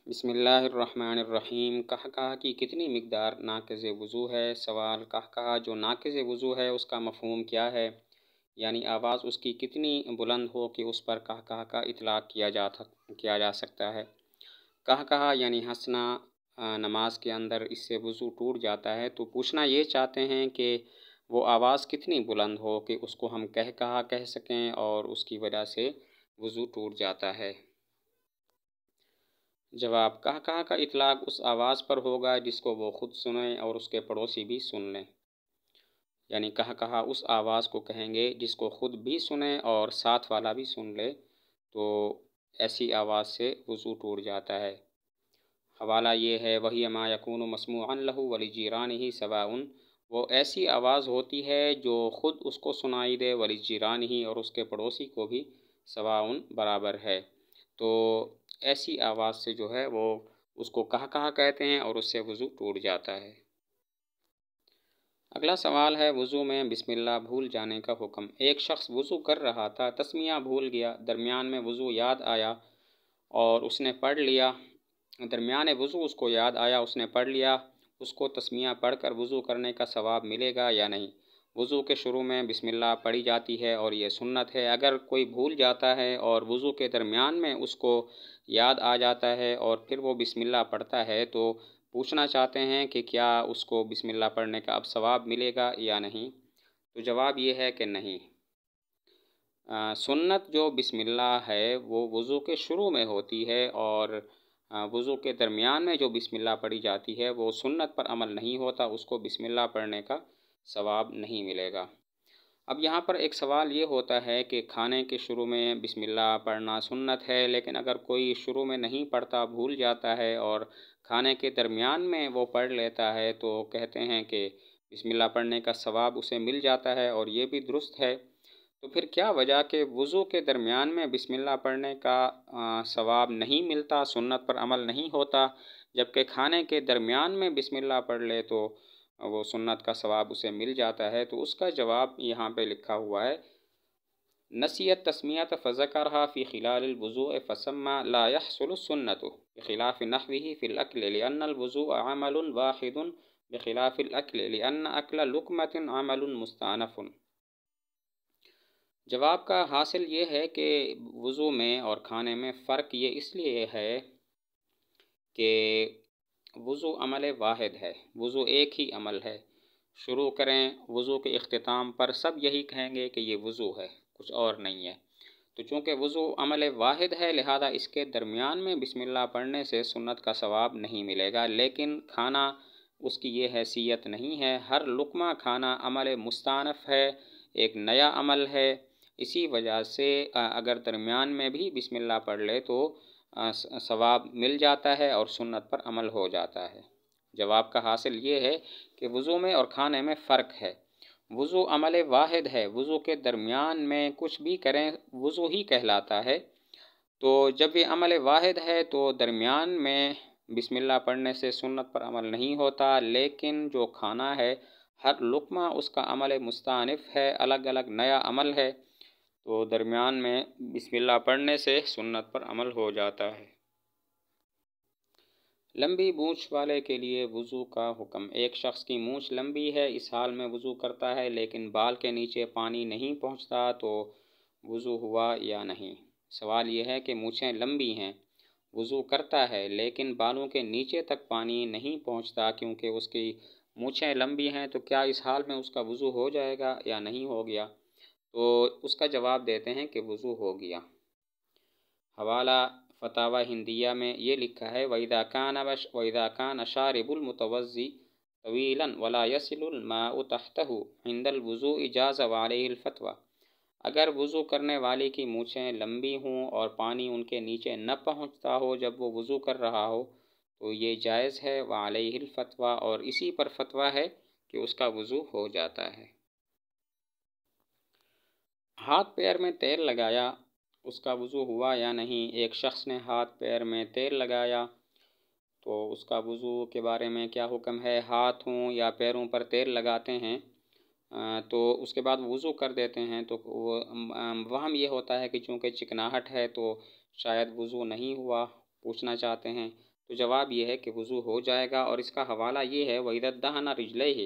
بسم اللہ الرحمن الرحیم۔ قہقہہ کی کتنی مقدار ناقض وضو ہے؟ سوال: قہقہہ جو ناقض وضو ہے اس کا مفہوم کیا ہے؟ یعنی آواز اس کی کتنی بلند ہو کہ اس پر قہقہہ کا اطلاق کیا جا سکتا ہے۔ قہقہہ یعنی ہنسنا نماز کے اندر، اس سے وضو ٹوٹ جاتا ہے۔ تو پوچھنا یہ چاہتے ہیں کہ وہ آواز کتنی بلند ہو کہ اس کو ہم قہقہہ کہہ سکیں اور اس کی وجہ سے وضو ٹوٹ جاتا ہے۔ جواب: قہقہہ کا اطلاق اس آواز پر ہوگا جس کو وہ خود سنیں اور اس کے پڑوسی بھی سن لیں۔ یعنی قہقہہ اس آواز کو کہیں گے جس کو خود بھی سنیں اور ساتھ والا بھی سن لے، تو ایسی آواز سے وضو ٹوٹ جاتا ہے۔ حوالہ یہ ہے وَهِيَ مَا يَكُونُ مَسْمُوعًا لَهُ وَلِجِيرَانِهِ سَوَاءٌ، وہ ایسی آواز ہوتی ہے جو خود اس کو سنائی دے، وَلِجِيرَانِهِ اور اس کے پڑوسی کو بھی، سواء برابر ہے۔ تو ایسی آواز سے جو ہے وہ اس کو قہقہہ کہتے ہیں اور اس سے وضو ٹوٹ جاتا ہے۔ اگلا سوال ہے وضو میں بسم اللہ بھول جانے کا حکم۔ ایک شخص وضو کر رہا تھا، تسمیہ بھول گیا، درمیان میں وضو یاد آیا اور اس نے پڑھ لیا۔ درمیان وضو اس کو یاد آیا، اس نے پڑھ لیا، اس کو تسمیہ پڑھ کر وضو کرنے کا ثواب ملے گا یا نہیں؟ وضو کے شروع میں بسم اللہ پڑھی جاتی ہے اور یہ سنت ہے۔ اگر کوئی بھول جاتا ہے اور وضو کے درمیان میں اس کو یاد آ جاتا ہے اور پھر وہ بسم اللہ پڑھتا ہے، تو پوچھنا چاہتے ہیں کہ کیا اس کو بسم اللہ پڑھنے کا اب ثواب ملے گا یا نہیں؟ تو جواب یہ ہے کہ نہیں۔ سنت جو بسم اللہ ہے وہ وضو کے شروع میں ہوتی ہے، اور وضو کے درمیان میں جو بسم اللہ پڑھی جاتی ہے وہ سنت پر عمل نہیں ہوتا، اس کو بسم اللہ پڑھنے کا ثواب نہیں ملے گا۔ اب یہاں پر ایک سوال یہ ہوتا ہے کہ کھانے کے شروع میں بسم اللہ پڑھنا سنت ہے، لیکن اگر کوئی شروع میں نہیں پڑھتا، بھول جاتا ہے اور کھانے کے درمیان میں وہ پڑھ لیتا ہے، تو کہتے ہیں کہ بسم اللہ پڑھنے کا ثواب اسے مل جاتا ہے، اور یہ بھی درست ہے۔ تو پھر کیا وجہ کہ وضو کے درمیان میں بسم اللہ پڑھنے کا ثواب نہیں ملتا، سنت پر عمل نہیں ہوتا، جبکہ کھانے کے درمیان میں بسم اللہ پڑھ لے تو وہ سنت کا ثواب اسے مل جاتا ہے؟ تو اس کا جواب یہاں پہ لکھا ہوا ہے: نسیت تسمیۃ فذکرها فی خلال الوضوء فسمى لا يحصل السنة بخلاف نحوه في الأكل لأن الوضوء عمل واحد بخلاف الأكل لأن أكل لقمة عمل مستأنف۔ جواب کا حاصل یہ ہے کہ وضو میں اور کھانے میں فرق یہ اس لیے ہے کہ وضو عمل واحد ہے، وضو ایک ہی عمل ہے۔ شروع کریں وضو کے اختتام پر سب یہی کہیں گے کہ یہ وضو ہے، کچھ اور نہیں ہے۔ تو چونکہ وضو عمل واحد ہے، لہذا اس کے درمیان میں بسم اللہ پڑھنے سے سنت کا ثواب نہیں ملے گا، لیکن کھانا اس کی یہ حیثیت نہیں ہے۔ ہر لقمہ کھانا عمل مستأنف ہے، ایک نیا عمل ہے۔ اسی وجہ سے اگر درمیان میں بھی بسم اللہ پڑھ لے تو ثواب مل جاتا ہے اور سنت پر عمل ہو جاتا ہے۔ جواب کا حاصل یہ ہے کہ وضو میں اور کھانے میں فرق ہے۔ وضو عمل واحد ہے، وضو کے درمیان میں کچھ بھی کریں وضو ہی کہلاتا ہے۔ تو جب یہ عمل واحد ہے تو درمیان میں بسم اللہ پڑھنے سے سنت پر عمل نہیں ہوتا، لیکن جو کھانا ہے ہر لقمہ اس کا عمل مستأنف ہے، الگ الگ نیا عمل ہے، تو درمیان میں بسم اللہ پڑھنے سے سنت پر عمل ہو جاتا ہے۔ لمبی مونچھ والے کے لیے وضو کا حکم۔ ایک شخص کی مونچھ لمبی ہے، اس حال میں وضو کرتا ہے لیکن بال کے نیچے پانی نہیں پہنچتا، تو وضو ہوا یا نہیں؟ سوال یہ ہے کہ مونچھیں لمبی ہیں، وضو کرتا ہے لیکن بالوں کے نیچے تک پانی نہیں پہنچتا کیونکہ اس کی مونچھیں لمبی ہیں، تو کیا اس حال میں اس کا وضو ہو جائے گا یا نہیں ہو گیا؟ تو اس کا جواب دیتے ہیں کہ وضو ہو گیا۔ حوالہ فتاوی ہندیہ میں یہ لکھا ہے: وَإِذَا كَانَ شَارِبُ الْمُتَوَضِّئِ طَوِيلًا وَلَا يَصِلُ الْمَاءُ تَحْتَهُ عِنْدَ الْوُضُوءِ جَازَ وَعَلَيْهِ الْفَتْوَى۔ اگر وضو کرنے والے کی مونچھیں لمبی ہوں اور پانی ان کے نیچے نہ پہنچتا ہو جب وہ وضو کر رہا ہو، تو یہ جائز ہے، وَعَلَيْهِ الْفَتْوَى، اور اسی پر فتویٰ ہے کہ اس کا وضو ہو جاتا ہے۔ ہاتھ پیر میں تیل لگایا، اس کا وضو ہوا یا نہیں؟ ایک شخص نے ہاتھ پیر میں تیل لگایا تو اس کا وضو کے بارے میں کیا حکم ہے؟ ہاتھوں یا پیروں پر تیل لگاتے ہیں تو اس کے بعد وضو کر دیتے ہیں، تو وہم یہ ہوتا ہے کہ چونکہ چکناہٹ ہے تو شاید وضو نہیں ہوا، پوچھنا چاہتے ہیں تو جواب یہ ہے کہ وضو ہو جائے گا، اور اس کا حوالہ یہ ہے وَإِذَا ادَّهَنَ رِجْلَيْهِ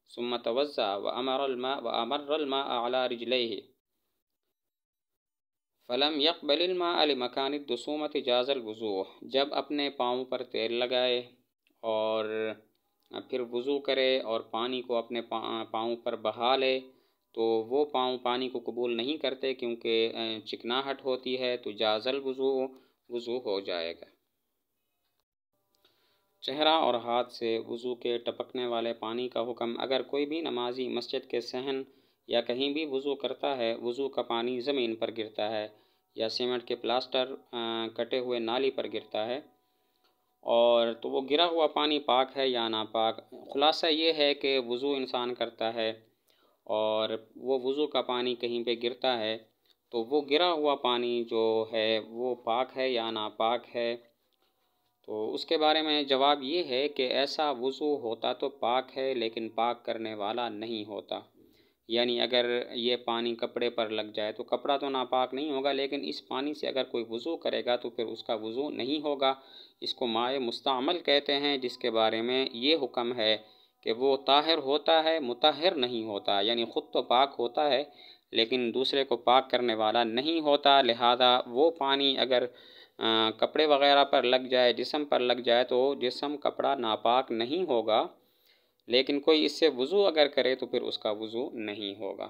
ثُمَّ تَوَضَّأَ وَأَمَرَّ الْمَاءَ عَلَى رِجْلَيْهِ فَلَمْ يَقْبَلِ الْمَاءَ لِمَكَانِ الدُّسُومَةِ جَازَ الْوُضُوءُ، جب اپنے پاؤں پر تیل لگائے اور پھر وضو کرے اور پانی کو اپنے پاؤں پر بہا لے، تو وہ پاؤں پانی کو قبول نہیں کرتے کیونکہ چکناہٹ ہوتی ہے، تو جاز الوضوء، وضو ہو جائے گا۔ چہرہ اور ہاتھ سے وضو کے ٹپکنے والے پانی کا حکم۔ اگر کوئی بھی نمازی مسجد کے صحن یا کہیں بھی وضو کرتا ہے، وضو کا پانی زمین پر گرتا ہے یا سیمنٹ کے پلاسٹر کٹے ہوئے نالی پر گرتا ہے، اور تو وہ گرا ہوا پانی پاک ہے یا ناپاک؟ خلاصہ یہ ہے کہ وضو انسان کرتا ہے اور وہ وضو کا پانی کہیں پہ گرتا ہے، تو وہ گرا ہوا پانی جو ہے وہ پاک ہے یا ناپاک ہے؟ تو اس کے بارے میں جواب یہ ہے کہ ایسا وضو ہوتا تو پاک ہے، لیکن پاک کرنے والا نہیں ہوتا۔ یعنی اگر یہ پانی کپڑے پر لگ جائے تو کپڑا تو ناپاک نہیں ہوگا، لیکن اس پانی سے اگر کوئی وضو کرے گا تو پھر اس کا وضو نہیں ہوگا۔ اس کو مائع مستعمل کہتے ہیں، جس کے بارے میں یہ حکم ہے کہ وہ طاہر ہوتا ہے، مطہر نہیں ہوتا، یعنی خود تو پاک ہوتا ہے لیکن دوسرے کو پاک کرنے والا نہیں ہوتا۔ لہذا وہ پانی اگر کپڑے وغیرہ پر لگ جائے، جسم پر لگ جائے، تو جسم کپڑا ناپاک نہیں ہوگا، لیکن کوئی اس سے وضو اگر کرے تو پھر اس کا وضو نہیں ہوگا۔